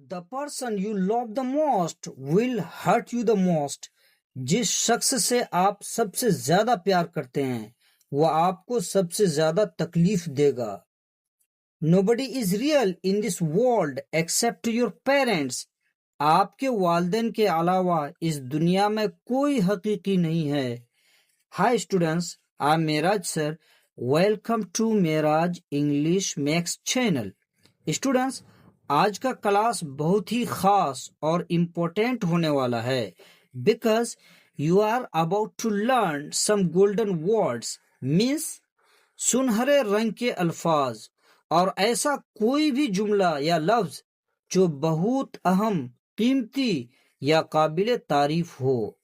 The person you love the most will hurt you the most. जिस शख्स से आप सबसे ज्यादा प्यार करते हैं वह आपको सबसे ज्यादा तकलीफ देगा. Nobody is real in this world except your parents. आपके वालिदैन के अलावा इस दुनिया में कोई हकीकी नहीं है. Hi students, I'm Miraj sir. Welcome to Miraj English Max channel. Students, आज का क्लास बहुत ही खास और इम्पोर्टेंट होने वाला है because you are about to learn some golden words means सुनहरे रंग के अल्फाज और ऐसा कोई भी जुमला या लफ्ज जो बहुत अहम, कीमती या काबिल तारीफ हो.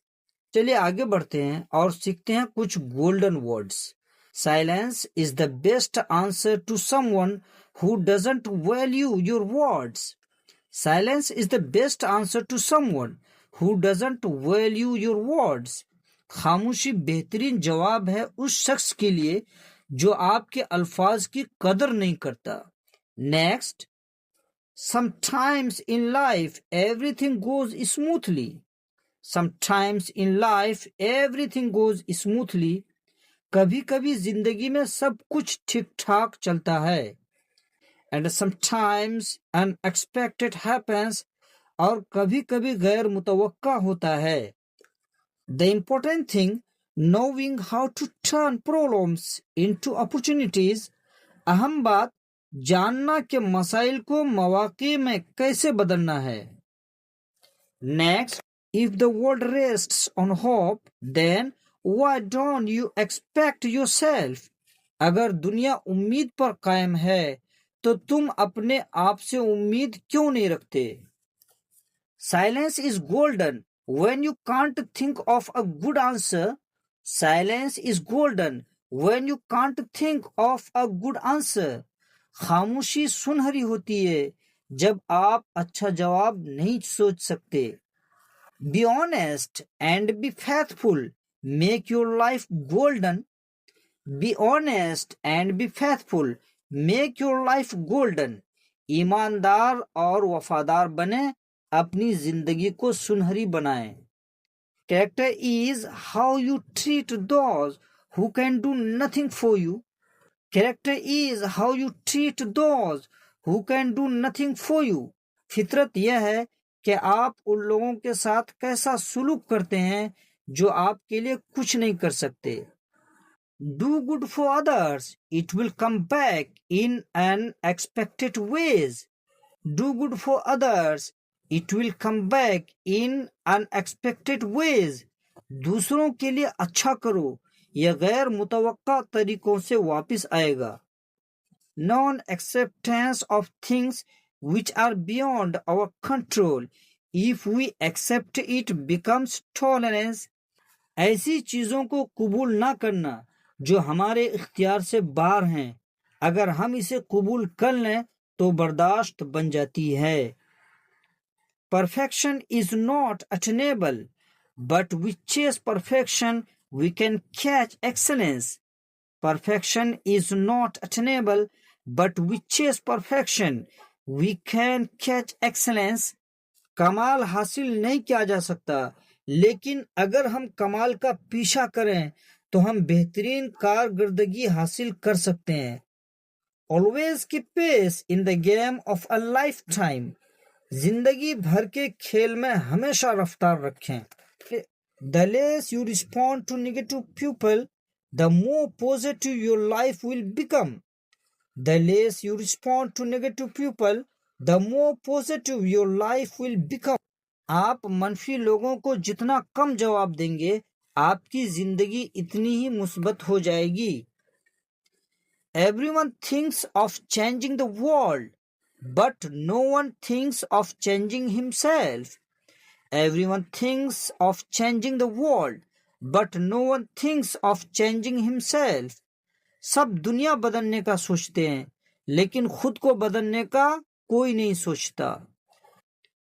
चलिए आगे बढ़ते हैं और सीखते हैं कुछ golden words. Silence is the best answer to someone who doesn't value your words. Silence is the best answer to someone who doesn't value your words. खामोशी बेहतरीन जवाब है उस शख्स के लिए जो आपके अल्फाज की कदर नहीं करता. Next, sometimes in life everything goes smoothly. Sometimes in life everything goes smoothly. कभी कभी जिंदगी में सब कुछ ठीक ठाक चलता है. And sometimes unexpected happens और कभी कभी गैर मुतवक्का होता है. The important thing, knowing how to turn problems into opportunities. अहम बात जानना कि मसाइल को मौके में कैसे बदलना है. Next, if the world rests on hope, then why don't you expect yourself? अगर दुनिया उम्मीद पर कायम है तो तुम अपने आप से उम्मीद क्यों नहीं रखते. Silence is golden when you can't think of a good answer. Silence is golden when you can't think of a good answer. खामोशी सुनहरी होती है जब आप अच्छा जवाब नहीं सोच सकते. Be honest and be faithful. Make your life golden. Be honest and be faithful. Make your life golden. ईमानदार और वफादार बने, अपनी जिंदगी को सुनहरी बनाएं. Character is how you treat those who can do nothing for you. Character is how you treat those who can do nothing for you. फितरत यह है कि आप उन लोगों के साथ कैसा सुलूक करते हैं जो आपके लिए कुछ नहीं कर सकते. Do good for others, it will come back in unexpected ways. Do good for others, it will come back in unexpected ways. दूसरों के लिए अच्छा करो, यह गैर मुतवक्का तरीकों से वापस आएगा. Non-acceptance of things which are beyond our control. If we accept it becomes tolerance. ऐसी चीजों को कबूल ना करना जो हमारे इख्तियार से बाहर हैं, अगर हम इसे कबूल कर लें तो बर्दाश्त बन जाती है. Perfection is not attainable, but with chase perfection we can catch excellence. Perfection is not attainable, but with chase perfection we can catch excellence. कमाल हासिल नहीं किया जा सकता, लेकिन अगर हम कमाल का पीछा करें तो हम बेहतरीन कारकर्दगी हासिल कर सकते हैं. Always keep pace in the game of a lifetime. जिंदगी भर के खेल में हमेशा रफ्तार रखें. The less you respond to negative people, the more positive your life will become. The less you respond to negative people, the more positive your life will become. आप मनफी लोगों को जितना कम जवाब देंगे आपकी जिंदगी इतनी ही मुस्बत हो जाएगी. Everyone thinks of changing the world, but no one thinks of changing himself. Everyone thinks of changing the world, but no one thinks of changing himself. सब दुनिया बदलने का सोचते हैं, लेकिन खुद को बदलने का कोई नहीं सोचता.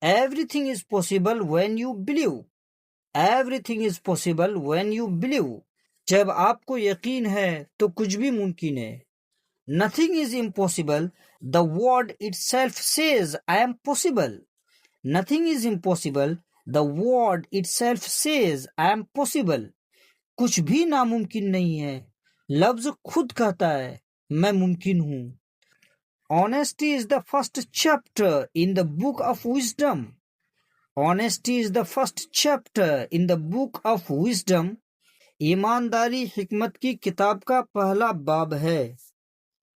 Everything is possible when you believe. Everything is possible when you believe. जब आपको यकीन है तो कुछ भी मुमकिन है. Nothing is impossible. The word itself says I am possible. Nothing is impossible. The word itself says I am possible. कुछ भी नामुमकिन नहीं है, लफ्ज खुद कहता है मैं मुमकिन हूँ. Honesty is the first chapter in the book of wisdom. Honesty is the first chapter in the book of wisdom. ईमानदारी हिकमत की किताब का पहला बाब है.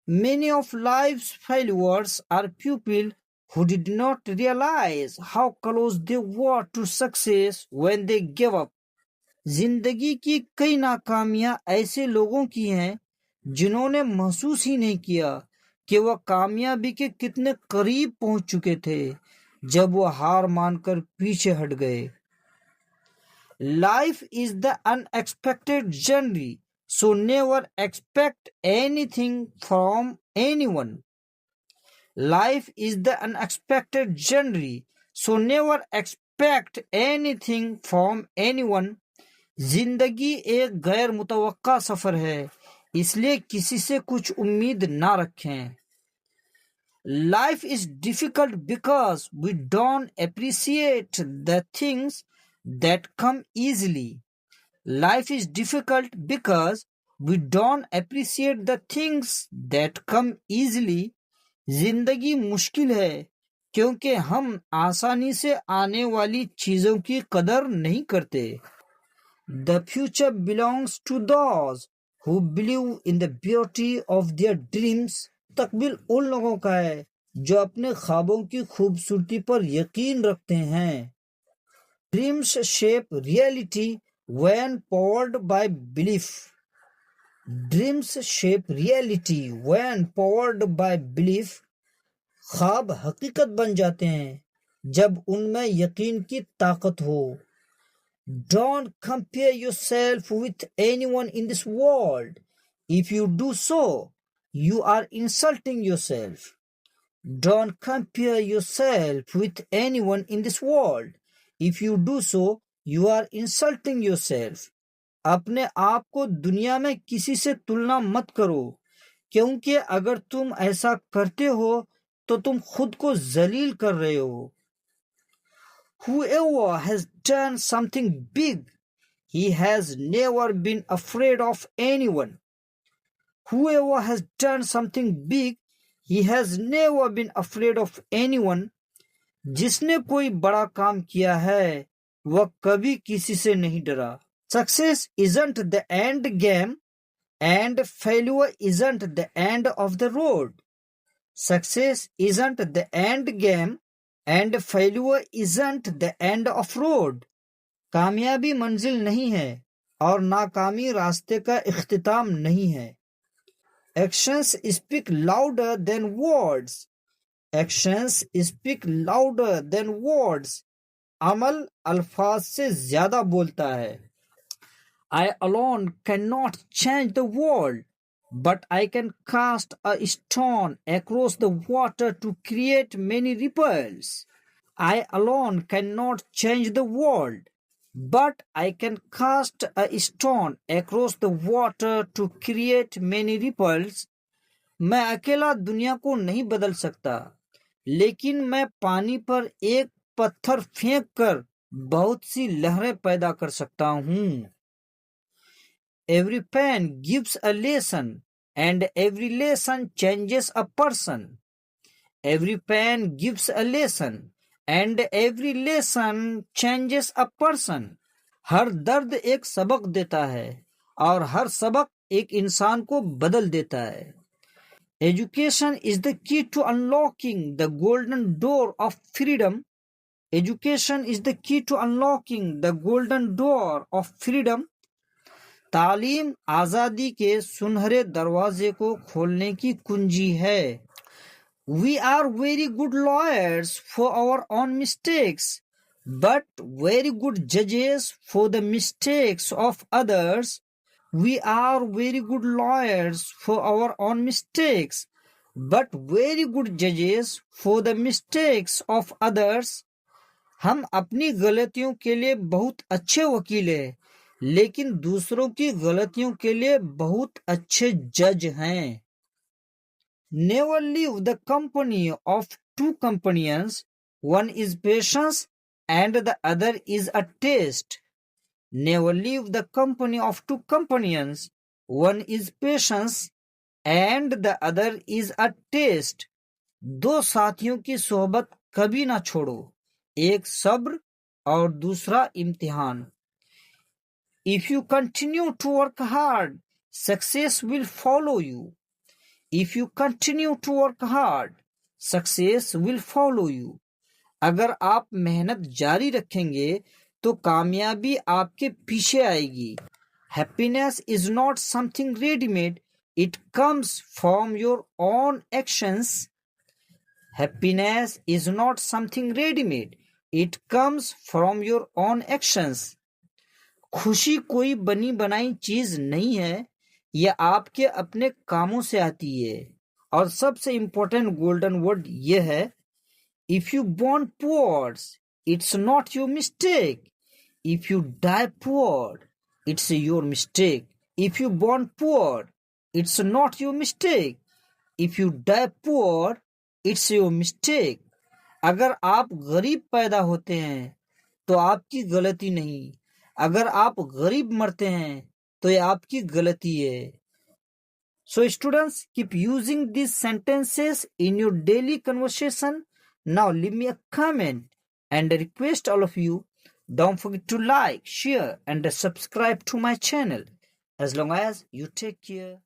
Many of life's failures are people who did not realize how close they were to success when they gave up. जिंदगी की कई नाकामियां ऐसे लोगों की हैं जिन्होंने महसूस ही नहीं किया कि वह कामयाबी के कितने करीब पहुंच चुके थे जब वह हार मानकर पीछे हट गए. Life is the unexpected journey, so never expect anything from anyone. Life is the unexpected journey, so never expect anything from anyone. जिंदगी एक गैर मुतवक्का सफर है, इसलिए किसी से कुछ उम्मीद ना रखें. Life is difficult because we don't appreciate the things that come easily. Life is difficult because we don't appreciate the things that come easily. जिंदगी मुश्किल है क्योंकि हम आसानी से आने वाली चीजों की कदर नहीं करते. The future belongs to those who believe in the beauty of their dreams. मुस्तकबिल उन लोगों का है जो अपने ख्वाबों की खूबसूरती पर यकीन रखते हैं. Dreams shape reality when powered by belief. Dreams shape reality when powered by belief. ख्वाब हकीकत बन जाते हैं जब उनमें यकीन की ताकत हो. Don't compare yourself with anyone in this world. If you do so, you are insulting yourself. Don't compare yourself with anyone in this world. If you do so, you are insulting yourself. अपने आप को दुनिया में किसी से तुलना मत करो, क्योंकि अगर तुम ऐसा करते हो तो तुम खुद को जलील कर रहे हो. Whoever has done something big, he has never been afraid of anyone. Whoever has done something big, he has never been afraid of anyone. जिसने कोई बड़ा काम किया है वह कभी किसी से नहीं डरा. Success isn't the end game and failure isn't the end of the road. Success isn't the end game and failure isn't the end of road. कामयाबी मंजिल नहीं है और नाकामी रास्ते का इख्तिताम नहीं है. Actions speak louder than words. Actions speak louder than words. अमल अल्फाज से ज्यादा बोलता है. I alone cannot change the world, but I can cast a stone across the water to create many ripples. I alone cannot change the world, but I can cast a stone across the water to create many ripples. मैं अकेला दुनिया को नहीं बदल सकता, लेकिन मैं पानी पर एक पत्थर फेंक कर बहुत सी लहरें पैदा कर सकता हूँ. Every pen gives a lesson, and every lesson changes a person. Every pen gives a lesson, and every lesson changes a person. हर दर्द एक सबक देता है और हर सबक एक इंसान को बदल देता है. Education is the key to unlocking the golden door of freedom. Education is the key to unlocking the golden door of freedom. तालीम आज़ादी के सुनहरे दरवाजे को खोलने की कुंजी है. We are very good lawyers for our own mistakes, but very good judges for the mistakes of others. We are very good lawyers for our own mistakes, but very good judges for the mistakes of others. हम अपनी गलतियों के लिए बहुत अच्छे वकील हैं, लेकिन दूसरों की गलतियों के लिए बहुत अच्छे जज हैं. Never leave the company of two companions. One is patience and the other is a taste. Never leave the company of two companions. One is patience and the other is a taste. दो साथियों की सोहबत कभी ना छोड़ो, एक सब्र और दूसरा इम्तिहान. If you continue to work hard, success will follow you. If you continue to work hard, success will follow you. अगर आप मेहनत जारी रखेंगे तो कामयाबी आपके पीछे आएगी. Happiness is not something ready-made. It comes from your own actions. Happiness is not something ready-made. It comes from your own actions. खुशी कोई बनी बनाई चीज नहीं है, यह आपके अपने कामों से आती है. और सबसे इम्पोर्टेंट गोल्डन वर्ड यह है, if you born poor it's not your mistake, if you die poor it's your mistake. If you born poor it's not your mistake, if you die poor it's your mistake. अगर आप गरीब पैदा होते हैं तो आपकी गलती नहीं, अगर आप गरीब मरते हैं तो ये आपकी गलती है. So students, keep using these sentences in your daily conversation. Now leave me a comment and I request all of you, don't forget to like, share and subscribe to my channel. As long as you take care.